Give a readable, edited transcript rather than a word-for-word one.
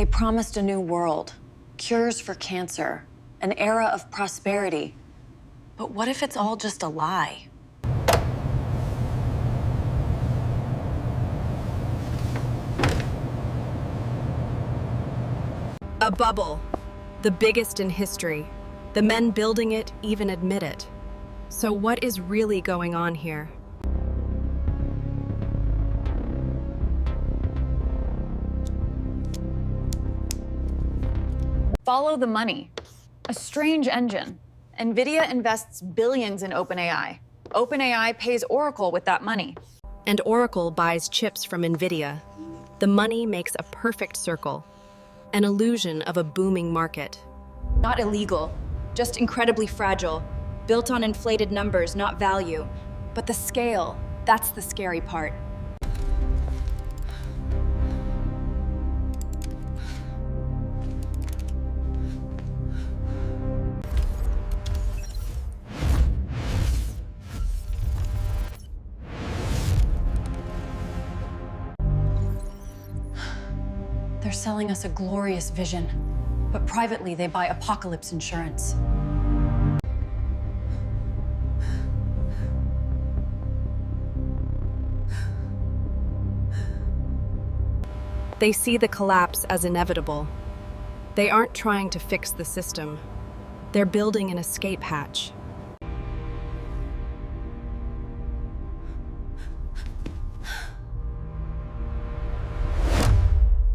They promised a new world, cures for cancer, an era of prosperity. But what if it's all just a lie? A bubble, the biggest in history. The men building it even admit it. So what is really going on here? Follow the money. A strange engine. NVIDIA invests billions in OpenAI. OpenAI pays Oracle with that money. And Oracle buys chips from NVIDIA. The money makes a perfect circle, an illusion of a booming market. Not illegal, just incredibly fragile, built on inflated numbers, not value. But the scale, that's the scary part. They're selling us a glorious vision, but privately they buy apocalypse insurance. They see the collapse as inevitable. They aren't trying to fix the system. They're building an escape hatch.